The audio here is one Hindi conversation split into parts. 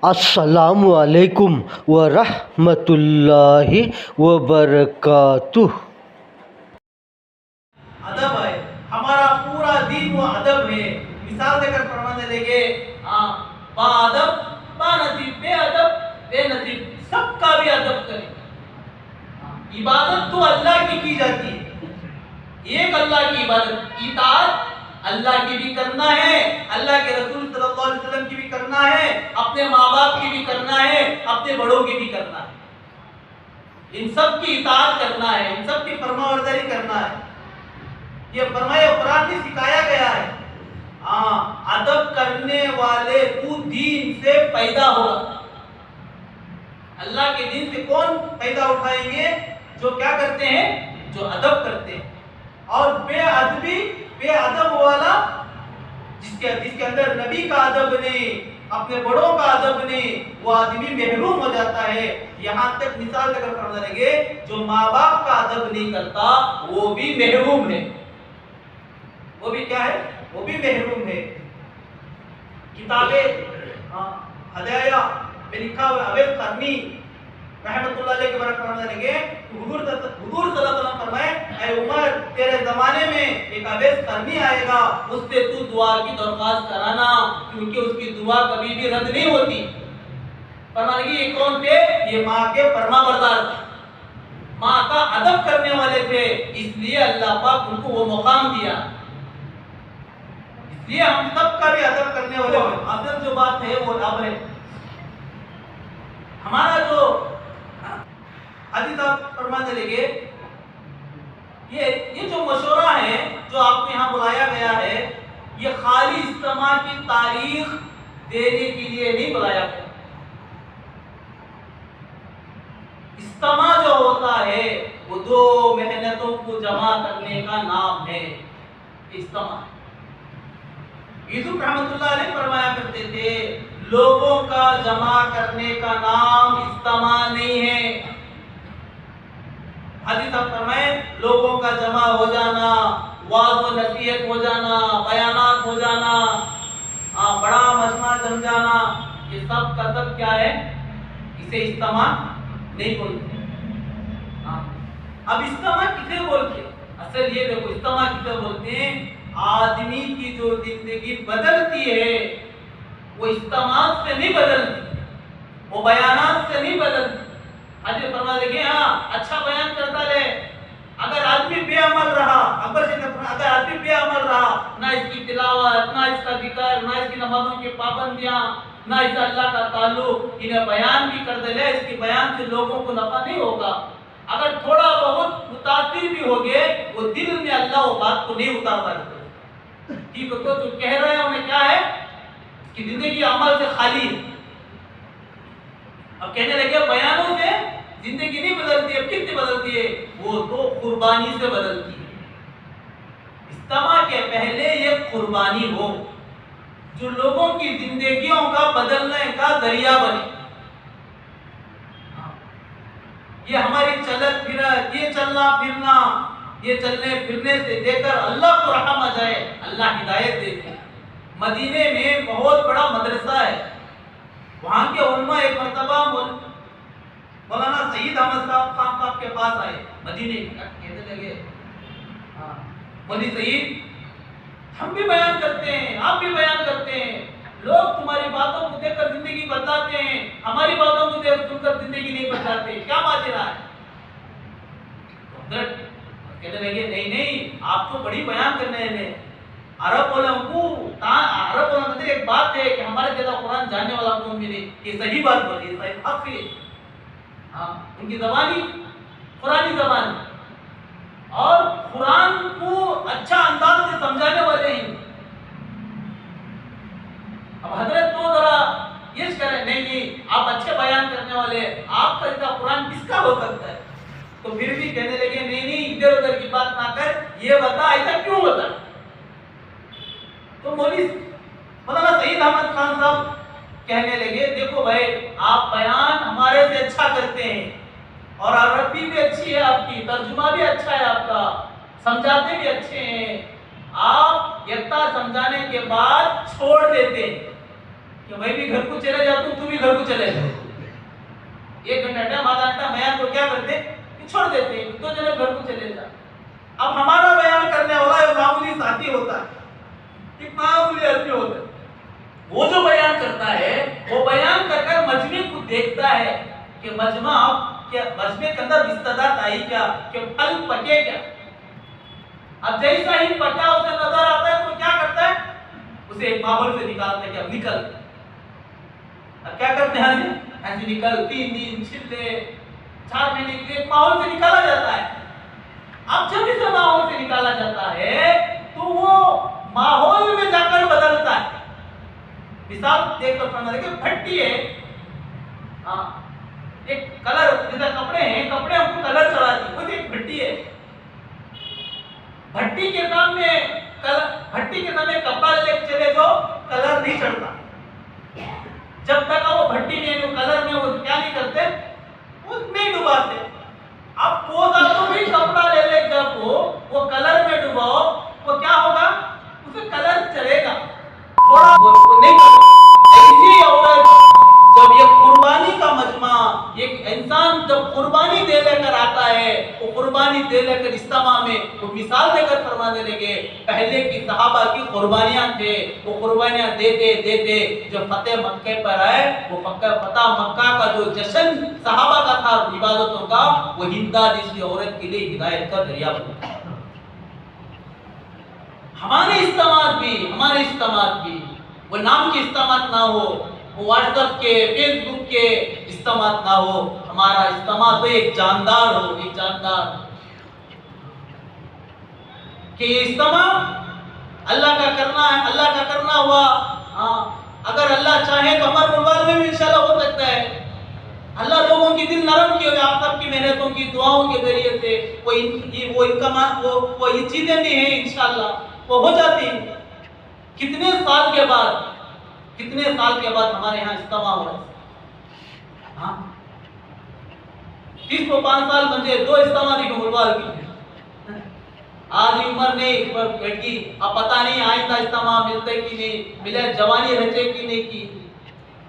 अस्सलामु अलैकुम व रहमतुल्लाहि व बरकातुह। अदब है, हमारा पूरा दीन वो अदब है। मिसाल देकर फरमाने लगे, बाअदब बानसीब, बेअदब बेनसीब, सबका भी अदब करें। इबादत तो अल्लाह की जाती है, एक अल्लाह की इबादत, इताअत अल्लाह की भी करना है, अल्लाह के रसूल सल्लल्लाहु अलैहि वसल्लम की भी करना है, अपने माँ बाप की भी करना है, अपने बड़ों की भी करना है। इन सब की इताअत करना है, इन सब की फरमाबरदारी करना है। ये फरमाया कुरान में सिखाया गया है। अदब करने वाले तू दीन से पैदा होगा। अल्लाह के दीन से कौन पैदा उठाएंगे? जो क्या करते हैं? जो अदब करते हैं। और बेअदबी, बेअदब वाला, जिसके अंदर नबी का अदब नहीं, अपने बड़ों का अदब नहीं, वो आदमी महरूम हो जाता है। यहाँ तक मिसाल अगर फरमा लगे, जो माँ बाप का अदब नहीं करता वो भी महरूम है। वो भी क्या है? वो भी महरूम है। किताबे हदाया में लिखा हुआ अवैध कर्मी रहमतुल्लाह अलैह के बारे में फरमाने लगे, हुजूर सल्लल्लाहु अलैहि वसल्लम फरमाए, ऐ उमर, तेरे जमाने में एक अवैध कर्मी आएगा, उससे तू दुआ की दरख्वास्त कराना, क्योंकि उसकी दुआ कभी भी रद्द नहीं होती। फरमाने लगे, ये कौन थे? ये माँ के फरमाबरदार, माँ का अदब करने वाले थे, इसलिए अल्लाह पाक उनको वो मुकाम दिया। इसलिए हम सब का भी अदब करने वाले हैं। असल जो बात है वो अब है, हमारा जो हदीस आप फरमाने लगे, ये जो मशवरा है जो आपको यहाँ बुलाया गया है, ये खाली इज्तिमा की तारीख देने के लिए नहीं बुलाया गया। इज्तिमा जो होता है वो 2 मेहनतों को जमा करने का नाम है इज्तिमा। यूसुफ रहमतुल्लाह अलैह फरमाया करते थे, लोगों का जमा करने का नाम इज्तिमा नहीं है। हदीस आप फरमाए, लोगों का जमा हो जाना, वाज़ व नसीहत हो जाना, बयानात हो जाना, बड़ा मजमा जम जाना, ये सब का सब क्या है? इसे इज्तिमा नहीं बोलते। अब इज्तिमा किसे बोलते? असल ये देखो, इज्तिमा किसे बोलते हैं? आदमी की जो जिंदगी बदलती है वो इज्तिमा से नहीं बदलती, वो बयानात से नहीं बदलती। हजरत फरमा लगे, अच्छा बयान करता रहे, अगर आदमी बेअमल रहा, अगर आदमी बेअमल रहा, ना इसकी तिलावत, ना इसका जिक्र, ना इसकी नमाजों की पाबंदियां, ना इसका अल्लाह का ताल्लुक, इन्हें बयान भी कर दे, इसके बयान से लोगों को नफा नहीं होगा। अगर थोड़ा बहुत मुतासिर भी हो गए, वो दिल में अल्लाह वो बात को नहीं उतार पाते। ठीक है, तो जो कह रहे हैं उन्हें क्या है कि जिंदगी अमल से खाली है। अब कहने लगे बयानों से जिंदगी नहीं बदलती है, किससे बदलती है? वो तो कुर्बानी से बदलती है। इज्तिमा के पहले ये कुर्बानी हो जो लोगों की जिंदगियों का बदलने का दरिया बने। ये हमारी चलत फिरत, ये चलना फिरना, ये चलने फिरने से देकर अल्लाह को रहम आ जाए, अल्लाह हिदायत देते हैं। मदीने में बहुत बड़ा मदरसा है, वहाँ के उलमा एक मरतबा मौलाना सईद अहमद साहब के पास आए, मदीने कहने लगे, मौलवी सईद, हम भी बयान करते हैं, आप भी बयान करते हैं, लोग तुम्हारी बातों को देखकर जिंदगी बदलाते हैं, हमारी बातों को देख सुनकर जिंदगी नहीं बदलाते, क्या माजरा है? कहने लगे, नहीं नहीं, आप तो बड़ी बयान करने हैं। अरब वालों को एक बात है कि हमारे ज्यादा कुरान जानने वाला कौन भी नहीं, ये सही बात बोली, सही हक है। उनकी जबानी कुरानी जबान, और कुरान को अच्छा अंदाज से समझाने वाले हैं। अब हजरत तो जरा ये करें, नहीं नहीं, आप अच्छे बयान करने वाले, आपका इतना कुरान किसका हो सकता है? तो फिर भी कहने लगे, नहीं नहीं, इधर उधर की बात ना कर, ये बता ऐसा क्यों बता? तो मौलाना सईद अहमद खान साहब कहने लगे, देखो भाई, आप बयान हमारे से अच्छा करते हैं और अरबी भी अच्छी है आपकी, तर्जुमा भी अच्छा है आपका, समझाते भी अच्छे हैं, आप यत्ता समझाने के बाद छोड़ देते हैं, कि मैं भी घर को चले जाता हूँ, तू भी घर को चले जा। 1 घंटा टाइम, आधा घंटा बयान को क्या करते कि छोड़ देते, तो जने घर को चले जा। अब हमारा बयान करने वाला एक मामूली साथी होता है, एक मामूली आदमी होता है, वो जो बयान करता है वो बयान कर मजमे को देखता है कि मजमा क्या, मजमे के अंदर इस्तदात आई क्या, कि फल पके क्या। अब जैसा ही पका उसे नजर आता है तो क्या करता है, उसे एक माहौल से निकालता है कि अब निकल। अब क्या करते हैं, ऐसे निकल, 3 दिन, 4 महीने के लिए माहौल से निकाला जाता है। अब जब इसे माहौल से निकाला जाता है तो वो माहौल में जाकर बदलता है। मिसाल देखकर समझ देखिए, भट्टी है, हाँ, एक कलर, जैसे कपड़े हैं, कपड़े हमको कलर चढ़ा दी, वो एक भट्टी है। भट्टी के सामने कपड़ा लेके चले जाओ, कलर नहीं चढ़ता। जब तक वो भट्टी में, वो कलर में, वो क्या नहीं करते, उसमें डुबाते। अब पोसा तो भी कपड़ा ले ले, जब वो कलर में डुबाओ, वो क्या होगा, उसे कलर चढ़ेगा, थोड़ा वो नहीं करता। ऐसी औरत, जब ये कुर्बानी का मजमा, एक इंसान जब कुर्बानी दे लेकर आता है, वो कुर्बानी दे लेकर इस्तेमा में, वो मिसाल देकर फरमाने लगे, पहले की सहाबा की कुर्बानियां थे, वो कुर्बानियां देते देते जो फतेह मक्के पर आए, वो फतेह मक्का का जो जश्न सहाबा का था इबादतों का, वो हिंदा जैसी औरत के लिए हिदायत का जरिया बना। हमारे इस्तेमाल भी वो नाम के इस्तेमाल ना हो, वो व्हाट्सएप के, फेसबुक के इस्तेमाल ना हो, हमारा इस्तेमाल तो एक जानदार हो, एक जानदार कि इस्तेमाल अल्लाह का करना है, अल्लाह का करना हुआ। हाँ, अगर अल्लाह चाहे तो हमारे मोबाइल में भी इंशाल्लाह हो सकता है। अल्लाह लोगों की दिल नरम किए, आप सबकी मेहनतों की दुआओं के जरिए से वो ये चीजें भी हैं, इंशाल्लाह वो हो जाती है। कितने साल के बाद हमारे यहाँ इस्तेमा हो रहा है, हाँ, 30 को 5 साल बंदे 2 इस्तेमा की मुलवाल की आधी उम्र नहीं बैठी। अब पता नहीं आइंदा इस्तेमा मिलते कि नहीं मिले, जवानी रहते कि नहीं की।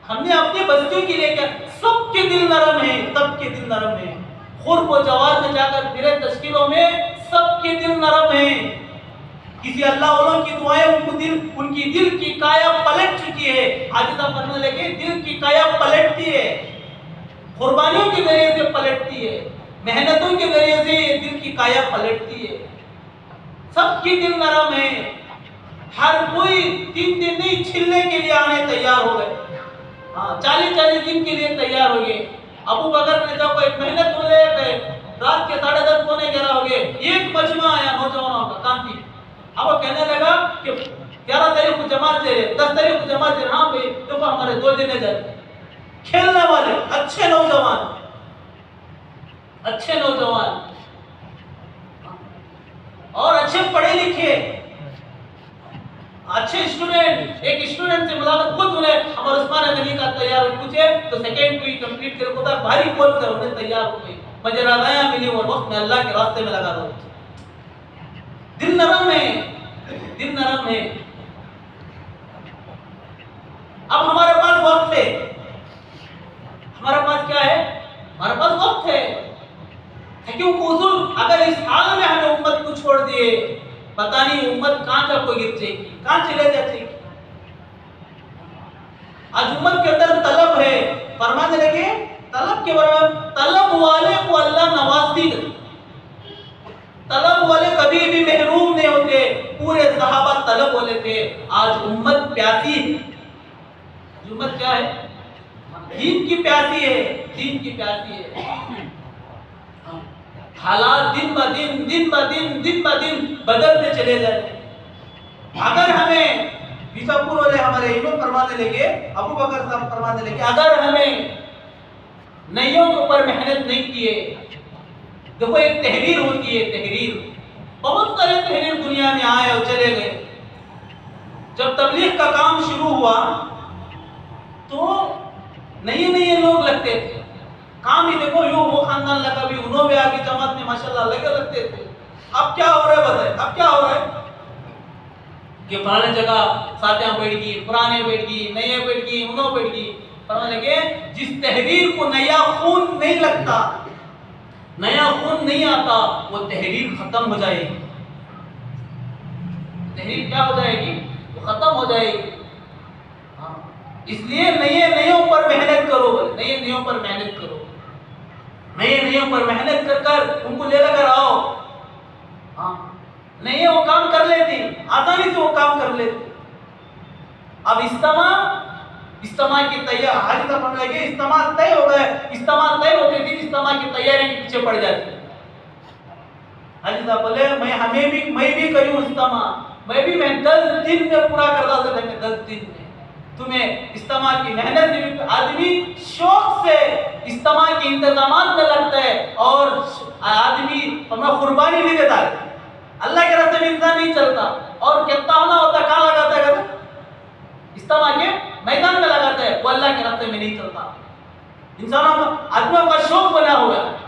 हमने अपने बच्चों के लिए क्या, सबके दिल नरम है, सबके दिल नरम है। खुर्ब व जवाब में जाकर फिरे तश्कीलों में सबके दिल नरम है। किसी अल्लाह वालों की दुआएं उनकी दिल की काया पलट चुकी है। हाजिदा पढ़ने लगे, दिल की काया पलटती है, कुर्बानियों के जरिए से पलटती है, मेहनतों के जरिए से दिल की काया पलटती है। सबकी दिल नरम है, हर कोई 3 दिन नहीं छिलने के लिए आने तैयार हो गए, हाँ, 40-40 दिन के लिए तैयार हो गए। अबू बकर ने जब एक मेहनत हो गए, रात के 10:30 पौने 11 हो गए, एक मजमा आया नौजवानों का कांति। अब वो कहने लगा कि 11 तारीख को जमात दे, 10 तारीख को जमात दे। हाँ भाई, तो हमारे 2 दिन जाते, खेलने वाले अच्छे नौजवान और अच्छे पढ़े लिखे अच्छे स्टूडेंट। एक स्टूडेंट से मुलाकात खुद उन्हें हमारे उस्मान गनी का तैयार पूछे तो सेकंड कोई कंप्लीट कर को भारी बोल कर उन्हें तैयार हो गई। मुझे राजाया मिली और वक्त में अल्लाह के रास्ते में लगा दो। दिल नरम है। अब हमारे पास वक्त है, हमारे पास क्या है, हमारे पास वक्त है। क्योंकि अगर इस हाल में हमें उम्मत को छोड़ दिए, पता नहीं उम्मत कहां तक को गिर जाएगी, कहां चले जाएगी। आज उम्मत के अंदर तलब है, फरमाने लगे तलब के बराबर, तलब वाले को अल्लाह नवाज़ती है। तलब वाले कभी भी महरूम नहीं होते, पूरे सहाबा तलब वाले थे। आज उम्मत प्यासी है। उम्मत क्या है, दीन की प्यासी है। हालात दिन ब दिन बदलते चले जाते। अगर हमें बीजापुर वाले हमारे इमाम फरमाने लगे, अबू बकर साहब फरमाने लगे, अगर हमें नइयों के ऊपर मेहनत नहीं किए, देखो एक तहरीर होती है, तहरीर, बहुत सारे तहरीर दुनिया में आए और चले गए। जब तबलीग का काम शुरू हुआ तो नए लोग लगते थे, काम ही देखो यूं वो खानदान लगा भी उन्होंने आगे जमात में माशाल्लाह लगे लगते थे। अब क्या हो रहा है बताए, अब क्या हो रहा है, कि फलाने जगह साथियां बैठ गई, पुराने बैठ गई, नए बैठ गई, उन्हों बैठ गई। फरमाने लगे जिस तहरीर को नया खून नहीं लगता, नया खून नहीं आता, वो तहरीर खत्म हो जाएगी। तहरीर क्या हो जाएगी? वो खत्म हो जाएगी। हाँ, इसलिए नए पर मेहनत करो, नए पर मेहनत करो, नए पर मेहनत कर कर उनको ले लेकर आओ। हाँ, नहीं वो काम कर लेती, आसानी से वो काम कर लेती। अब इस्तेमा की तैयार हाजी साहब हम लगे, इस्तेमा तय हो गए, इस्तेमा तय होते दिन इस्तेमा की तैयारी के पीछे पड़ जाती। हाजी साहब बोले मैं भी करूं इस्तेमा, मैं 10 दिन में पूरा कर रहा था। 10 दिन में तुम्हें इस्तेमा की मेहनत से आदमी शौक से इस्तेमा के इंतजामात में लगता है और आदमी अपना कुर्बानी नहीं देता है। अल्लाह के रास्ते में इंसान नहीं चलता और कितना होना होता कहाँ लगाता है? इस्तेमा के मैदान में लगाता है, वो अल्लाह के रास्ते में नहीं चलता। इंसानों आदमियों का शौक बना हुआ है।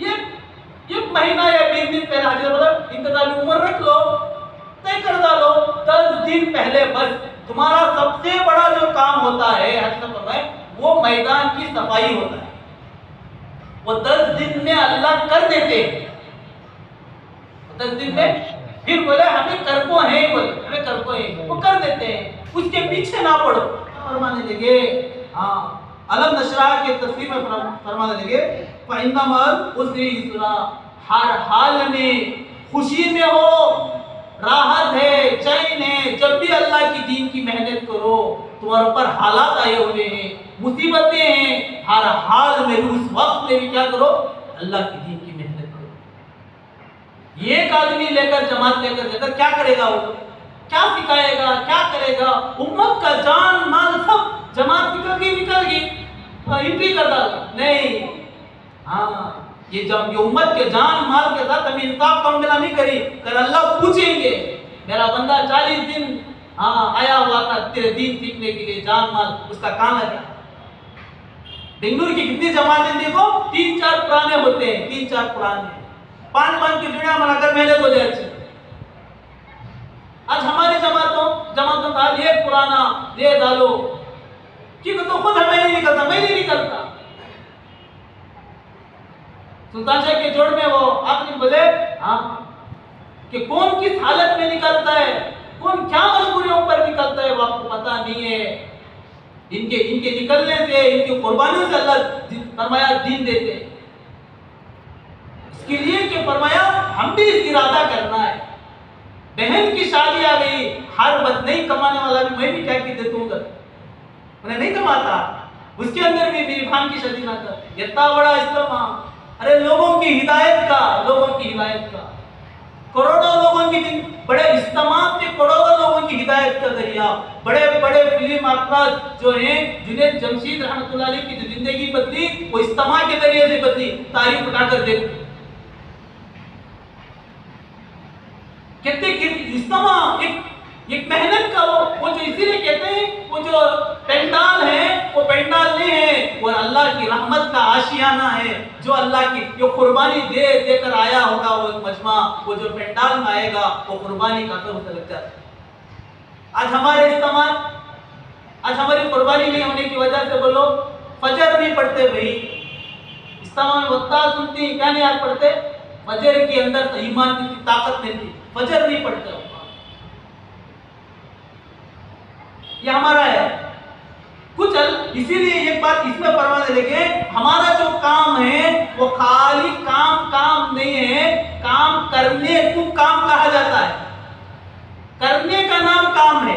ये महीना या 20 दिन पहले हाजिर मतलब इंतजामी उम्र रख लो, तय कर डालो। 10 दिन पहले बस तुम्हारा सबसे बड़ा जो काम होता है वो मैदान की सफाई होता है। वो 10 दिन में अल्लाह कर देते हैं। 10 दिन में फिर बोले हमें कर को है, हमें कर को है, वो कर देते हैं। उसके पीछे ना पड़ो। फरमाने लगे अलम नशराह के तफसीर में फरमाने लगे फइन्नमल उसरी युसरा, हर हाल में खुशी में हो, राहत है, चैन है। जब भी अल्लाह की दीन की मेहनत करो, तुम्हारे ऊपर हालात आए हुए हैं, मुसीबतें हैं, हर हाल में उस वक्त में भी क्या करो? अल्लाह की दीन की मेहनत करो। एक आदमी लेकर जमात लेकर जाकर क्या करेगा? वो क्या सिखाएगा, क्या करेगा? उम्मत का जान माल सब जमात निकल गई एंट्री कर डाला नहीं। ये जब ये उम्मत के जान माल के साथ हमें इंसाफ काम मिला नहीं करी कर अल्लाह पूछेंगे मेरा बंदा 40 दिन आया हुआ था तेरे दीन सीखने के लिए, जान माल उसका कहां लगा? बेंगलुरु की कितनी जमातें देखो, 3-4 पुराने होते हैं, 3-4 पुराने 5-5 की जुड़िया बनाकर मेहनत हो जाए। आज हमारी जमातों का ये पुराना ये डालो कि तो खुद हमें नहीं निकलता, मैं नहीं निकलता। सुल्तान शाह के जोड़ में वो आपने बोले कि कौन किस हालत में निकलता है, कौन क्या मजबूरियों पर निकलता है वो आपको पता नहीं है। इनके निकलने से, इनकी कुर्बानियों से अल्लाह फरमाया दीन देते हैं। इसके लिए कि फरमाया हम भी इरादा करना है। बहन की शादी आ गई, हर बद नहीं कमाने वाला भी मैं भी क्या की देता हूँ, उन्हें नहीं कमाता, उसके अंदर भी मेरी बहन की शादी ना कर। इतना बड़ा इस्लाम, अरे लोगों की हिदायत का करोड़ों लोगों की बड़े इस्तेमाल से करोड़ों लोगों की हिदायत का जरिया। बड़े बड़े फिल्म अफराद जो हैं, जुनैद जमशीद रहमतुल्लाह अलैह की जो जिंदगी बदली वो इस्तेमाल के जरिए से बदली। तारीफ उठाकर देखो कहते इस्तेमाल एक मेहनत का वो जो इसीलिए कहते हैं वो जो पेंडाल है वो पेंडाल नहीं है, वो अल्लाह की रहमत का आशियाना है। जो अल्लाह की जो कुर्बानी देकर आया होगा वो मजमा, वो जो पेंडाल में आएगा वो कुर्बानी का असर उसे लग जाता है। आज हमारे इस्तेमाल, आज हमारी कुर्बानी नहीं होने की वजह से बोलो फजर नहीं पढ़ते भाई। इस्तेमाल में वत्ता सुनती क्या नहीं आज पढ़ते? फजर के अंदर ईमान की ताकत नहीं थी, फजर नहीं पढ़ते। ये हमारा है कुछ इसीलिए एक बात इसमें फरमाने लगे हमारा जो काम है वो खाली काम नहीं है, काम करने को काम कहा जाता है। करने का नाम काम है।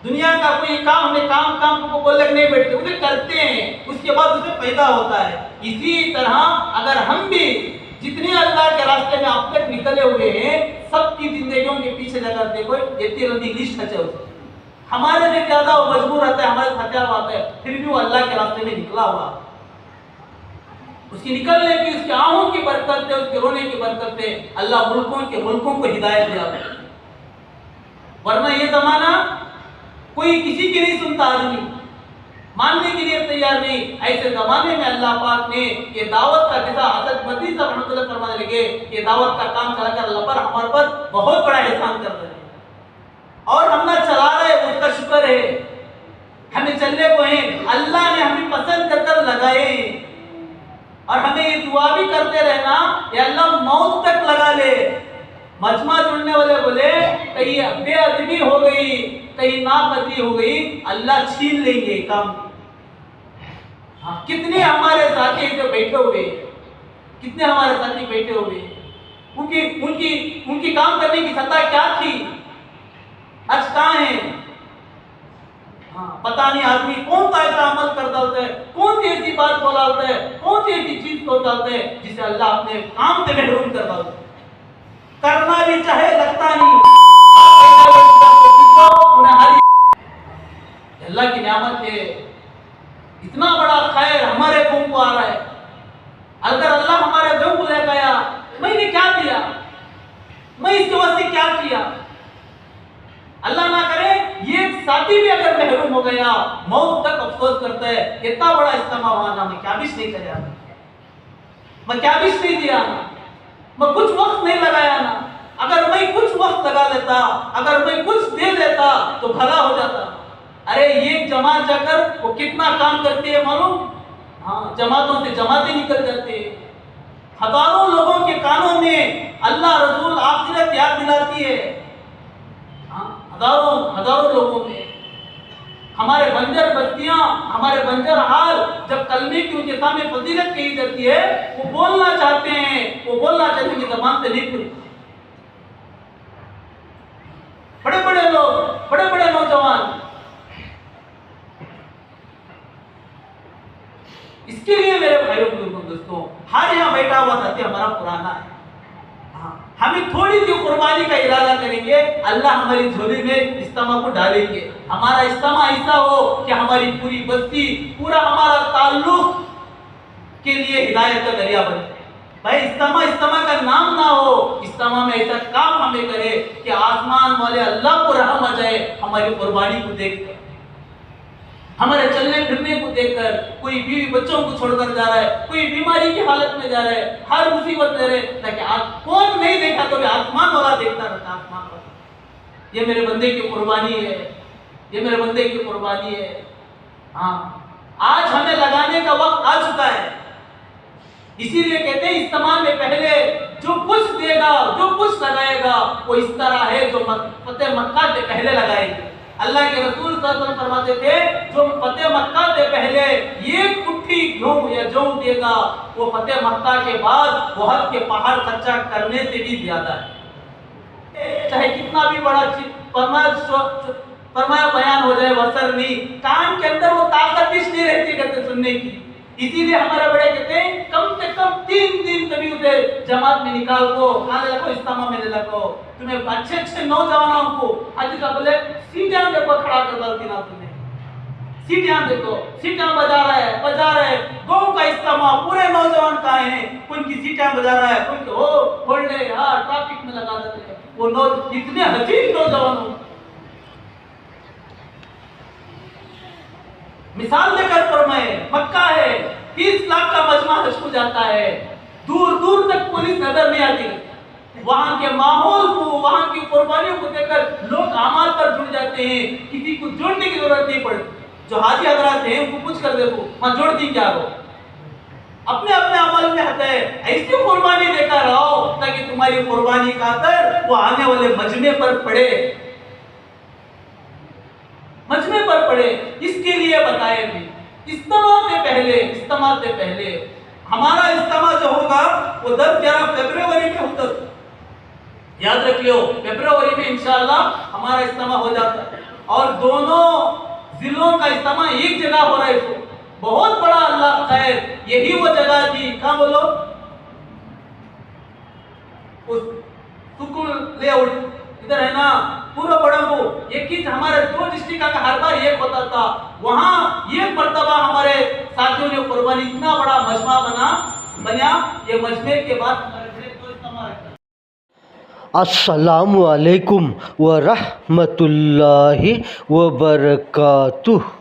दुनिया का कोई काम हमें काम को बोलने नहीं बैठते, उसे करते हैं, उसके बाद उसे पैदा होता है। इसी तरह अगर हम भी जितने अल्लाह के रास्ते में अब तक निकले हुए हैं सबकी जिंदगियों के पीछे जाकर देखो इतनी लंबी लिस्ट है। हमारे से ज्यादा वो मजबूर रहता है, हमारे हथियार आता है, फिर भी वो अल्लाह के रास्ते में निकला हुआ। उसकी निकलने की, उसकी आहों की बरकत से, उसके रोने की बरकत से अल्लाह मुल्कों को हिदायत दिया। वरना ये जमाना कोई किसी की नहीं सुनता आदमी। मानने के लिए तैयार नहीं। ऐसे जमाने में अल्लाह पाक ने ये दावत का, जैसा हज़रत मदनी साहब रहमतुल्लाह फरमाने लगे, ये दावत का काम चलाकर अल्लाह पर हमारे पर बहुत बड़ा एहसान कर रहे हैं और हम ना चला रहे, उसका शुक्र है। हमें चलने को है, अल्लाह ने हमें पसंद कर कर लगाए और हमें ये दुआ भी करते रहना, या अल्लाह मौत तक लगा ले। मजमा जुड़ने वाले बोले कहीं बेअदबी हो गई, कहीं नापदी हो गई, अल्लाह छीन लेंगे काम। हाँ, कितने हमारे साथी जो बैठे हुए, कितने हमारे साथी बैठे हुए, उनकी उनकी उनकी काम करने की सत्ता क्या थी, आज कहाँ है? हाँ, पता नहीं आदमी कौन सा ऐसा अमल करता होता है, कौन सी ऐसी बात बोला होता है, कौन सी ऐसी चीज बोलता होता है जिसे अल्लाह अपने काम से महरूम करता होता है। करना भी चाहे लगता नहीं, अल्लाह की नियामत है। इतना बड़ा खैर हमारे मुंह को आ रहा है। अगर अल्लाह हमारे मुंह को ले गया, मैंने क्या दिया, मैं इसके वास्ते क्या किया? अल्लाह ना करे ये साथी भी अगर महरूम हो गया, मौत तक अफसोस करता है, इतना बड़ा इस्तेमा हुआ ना, मैं क्या भी नहीं कराया, मैं क्या भी नहीं दिया ना, मैं कुछ वक्त नहीं लगाया ना। अगर मैं कुछ वक्त लगा लेता, अगर मैं कुछ दे देता तो भला हो जाता। अरे ये जमात जाकर वो कितना काम करती है मालूम? हाँ, जमातों से जमातें निकल जाते हैं। हजारों लोगों के कानों में अल्लाह रसूल आखिरत याद दिलाती है। हाँ, हजारों लोगों में हमारे बंजर बस्तियां, हमारे बंजर हाल जब कलमे की उनके सामने फजीलत कही जाती है, वो बोलना चाहते हैं, वो बोलना चाहते हैं कि ज़बान से नहीं खुलती। बड़े बड़े लोग, बड़े बड़े नौजवान, इसके लिए मेरे भाइयों बुजुर्गों दोस्तों, हर यहाँ बैठा हुआ साथी हमारा पुराना है। हाँ, हमें थोड़ी सी कुर्बानी का इरादा करेंगे, अल्लाह हमारी झोली में इस्तेमा को डालेंगे। हमारा इस्तेमा ऐसा हो कि हमारी पूरी बस्ती, पूरा हमारा ताल्लुक के लिए हिदायत का दरिया बने। भाई इस्तेमा का नाम ना हो, इस्तेमा में ऐसा काम हमें करे कि आसमान वाले अल्लाह को रहम आ जाए हमारी कुर्बानी को देखकर, हमारे चलने फिरने को देखकर। कोई बीवी बच्चों को छोड़कर जा रहा है, कोई बीमारी की हालत में जा रहा है, हर मुसीबत में रहे, ताकि कौन नहीं देखा तो भी आसमान वाला देखता रहता, आसमान वाला। ये मेरे बंदे की कुर्बानी है, ये मेरे बंदे की कुर्बानी है। हाँ, आज हमें लगाने का वक्त आ चुका है। इसीलिए कहते हैं इस्तेमाल में पहले जो कुछ देगा, जो कुछ लगाएगा, वो इस तरह है जो फतेह मक्का से पहले लगाएगा। अल्लाह के रसूल सल्लल्लाहु अलैहि वसल्लम फरमाते थे, जो फतेह मक्का से पहले एक मुट्ठी गेहूं या जौ देगा, वो फतेह मक्का के बाद वहद के पहाड़ खर्चा करने से भी ज्यादा है। चाहे कितना भी बड़ा फरमाया बयान हो जाए, वसर नहीं, कान के अंदर वो ताकत नहीं रहती कहते सुनने की। इसीलिए हमारे बड़े कहते हैं कम से कम 3 दिन कभी उसे जमात में निकाल को, खाने लगो, इस्तेमा में लगो। तुम्हें अच्छे अच्छे नौजवानों को आज का बोले सीटियां देखो खड़ा कर डालती ना, तुम्हें सीटियां देखो, सीटियां बजा रहा है गाँव का इस्तेमा, पूरे नौजवान का है, उनकी सीटियां बजा रहा है, उनके हो खोल ले, हाँ ट्रैफिक में लगा देते हैं वो इतने हसीन नौजवान। मिसाल देकर फरमाए, मक्का है, 30 लाख का मजमा हज को जाता है, दूर दूर तक पुलिस नजर नहीं आती। वहां के माहौल को, वहां की कुर्बानियों को देखकर लोग अमाल पर जुड़ जाते हैं, किसी को जोड़ने की जरूरत नहीं पड़ती। जो हाजी हजरात हैं उनको पूछ कर देखो, वहां जोड़ दी क्या हो, अपने अपने अमल में हक है। ऐसी कुर्बानी देकर रहो ताकि तुम्हारी कुर्बानी का असर वो आने वाले मजमे पर पड़े, मजमे पर पड़े। इसके लिए बताए थे इस्तेमा से पहले हमारा इस्तेमा जो होगा वो 10-11 फरवरी में होता, याद रख लो, फरवरी में इंशाअल्लाह हमारा इस्तेमा हो जाता है और दोनों जिलों का इस्तेमा एक जगह हो रहा है। बहुत बड़ा अल्लाह खैर, यही वो जगह थी, कहाँ बोलो, उस सुकुल लेआउट इधर है ना, पूरा बड़ा वो एक ही हमारे 2 डिस्ट्रिक्ट का हर बार एक होता था। वहां एक मर्तबा हमारे साथियों ने कुर्बानी, इतना बड़ा मजमा बना, ये मजमे के बाद हमारे तो इस्तेमा रहता। अस्सलामु अलैकुम व रहमतुल्लाहि व बरकातुहू।